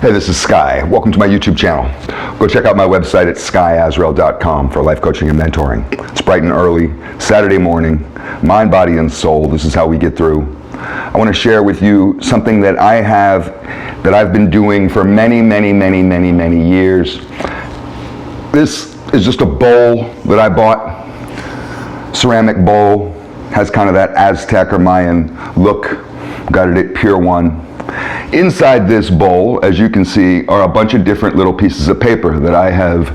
Hey, this is Sky. Welcome to my YouTube channel. Go check out my website at skysworld.com for life coaching and mentoring. It's bright and early, Saturday morning, mind, body, and soul. This is how we get through. I want to share with you something that I've been doing for many years. This is just a bowl that I bought. Ceramic bowl. Has kind of that Aztec or Mayan look. Got it at Pier 1. Inside this bowl, as you can see, are a bunch of different little pieces of paper that I have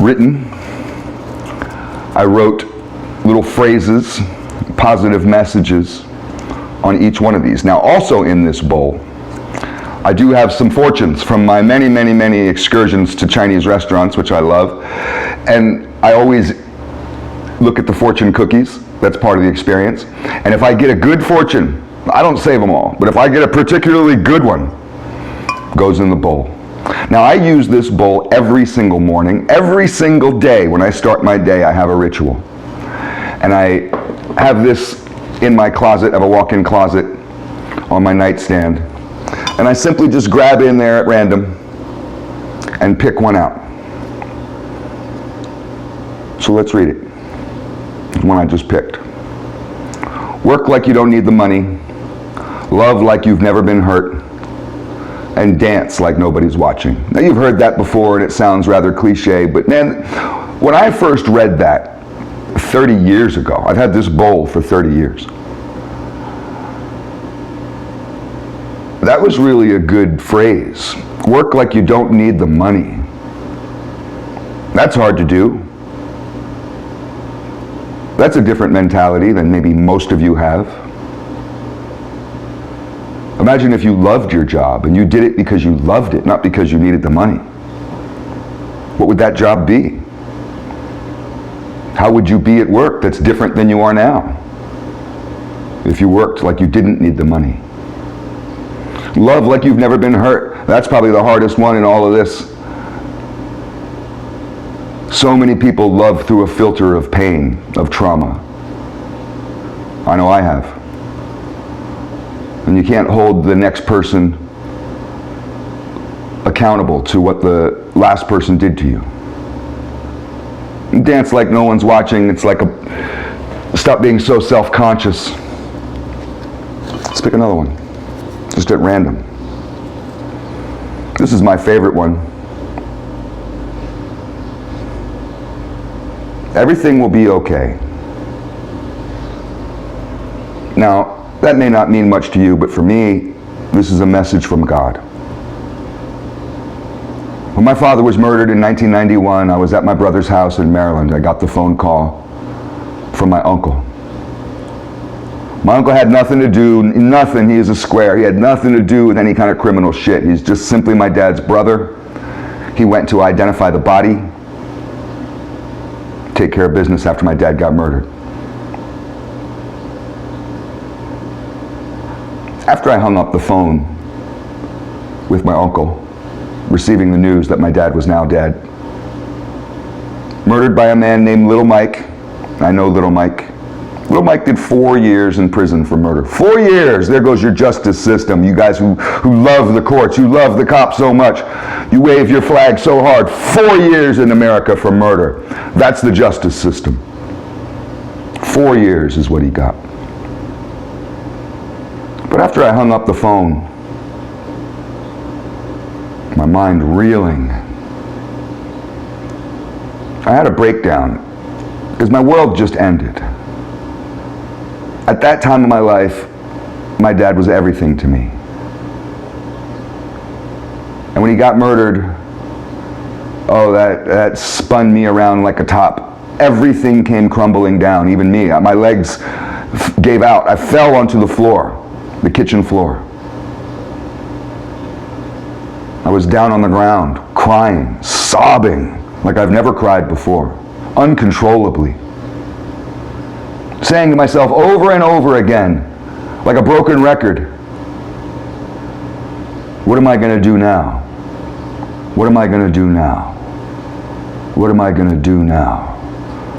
written. I wrote little phrases, positive messages on each one of these. Now, also in this bowl, I do have some fortunes from my many excursions to Chinese restaurants, which I love. And I always look at the fortune cookies. That's part of the experience. And if I get a good fortune, I don't save them all, but if I get a particularly good one, it goes in the bowl. Now, I use this bowl every single morning. Every single day when I start my day, I have a ritual. And I have this in my closet. I have a walk-in closet on my nightstand. And I simply just grab in there at random and pick one out. So let's read it. The one I just picked. Work like you don't need the money. Love like you've never been hurt, and dance like nobody's watching. Now, you've heard that before, and it sounds rather cliche, but man, when I first read that 30 years ago, I've had this bowl for 30 years. That was really a good phrase. Work like you don't need the money. That's hard to do. That's a different mentality than maybe most of you have. Imagine if you loved your job and you did it because you loved it, not because you needed the money. What would that job be? How would you be at work that's different than you are now if you worked like you didn't need the money? Love like you've never been hurt. That's probably the hardest one in all of this. So many people love through a filter of pain, of trauma. I know I have. And you can't hold the next person accountable to what the last person did to you. You dance like no one's watching. It's like stop being so self-conscious. Let's pick another one, just at random. This is my favorite one. Everything will be okay. Now, that may not mean much to you, but for me, this is a message from God. When my father was murdered in 1991, I was at my brother's house in Maryland. I got the phone call from my uncle. My uncle had nothing to do, nothing, he is a square. He had nothing to do with any kind of criminal shit. He's just simply my dad's brother. He went to identify the body, take care of business after my dad got murdered. After I hung up the phone with my uncle, receiving the news that my dad was now dead, murdered by a man named Little Mike. I know Little Mike. Little Mike did 4 years in prison for murder. 4 years! There goes your justice system. You guys who love the courts, you love the cops so much, you wave your flag so hard. 4 years in America for murder. That's the justice system. 4 years is what he got. But after I hung up the phone, my mind reeling, I had a breakdown because my world just ended. At that time of my life, my dad was everything to me. And when he got murdered, oh, that spun me around like a top. Everything came crumbling down, even me. My legs gave out. I fell onto the floor. The kitchen floor. I was down on the ground, crying, sobbing like I've never cried before, uncontrollably. Saying to myself over and over again, like a broken record, what am I going to do now? What am I going to do now? What am I going to do now?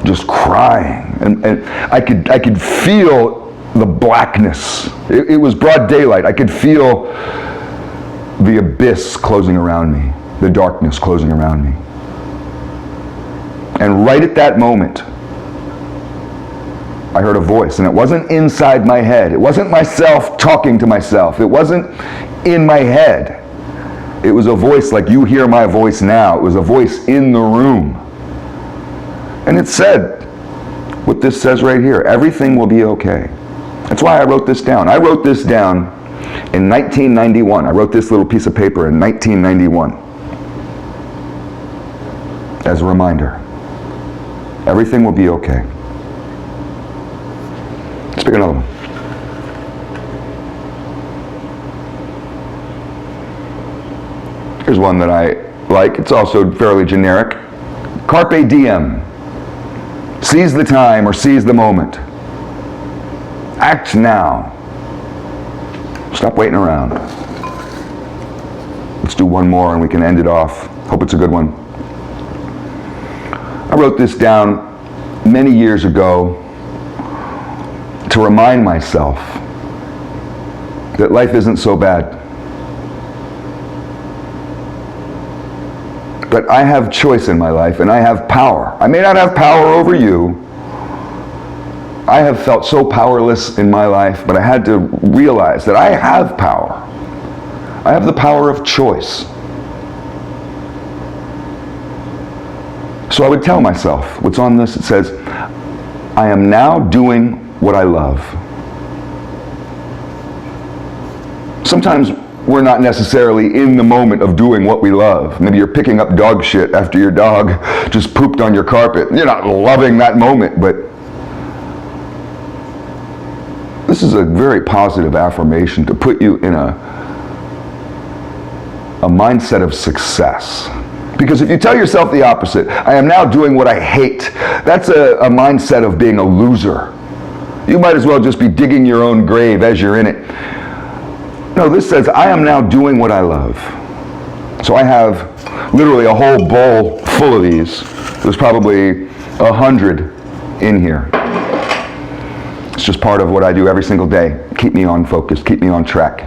Just crying. And I could feel the blackness. It was broad daylight. I could feel the abyss closing around me, the darkness closing around me. And right at that moment, I heard a voice, and it wasn't inside my head. It wasn't myself talking to myself. It wasn't in my head. It was a voice like you hear my voice now. It was a voice in the room. And it said what this says right here: everything will be okay. That's why I wrote this down. I wrote this down in 1991. I wrote this little piece of paper in 1991 as a reminder. Everything will be okay. Let's pick another one. Here's one that I like. It's also fairly generic. Carpe diem. Seize the time or seize the moment. Act now. Stop waiting around. Let's do one more and we can end it off. Hope it's a good one. I wrote this down many years ago to remind myself that life isn't so bad. But I have choice in my life and I have power. I may not have power over you. I have felt so powerless in my life, but I had to realize that I have power. I have the power of choice. So I would tell myself, what's on this? It says, I am now doing what I love. Sometimes we're not necessarily in the moment of doing what we love. Maybe you're picking up dog shit after your dog just pooped on your carpet. You're not loving that moment, but this is a very positive affirmation to put you in a mindset of success. Because if you tell yourself the opposite, I am now doing what I hate, that's a mindset of being a loser. You might as well just be digging your own grave as you're in it. No, this says, I am now doing what I love. So I have literally a whole bowl full of these. There's probably 100 in here. It's just part of what I do every single day. Keep me on focus, keep me on track.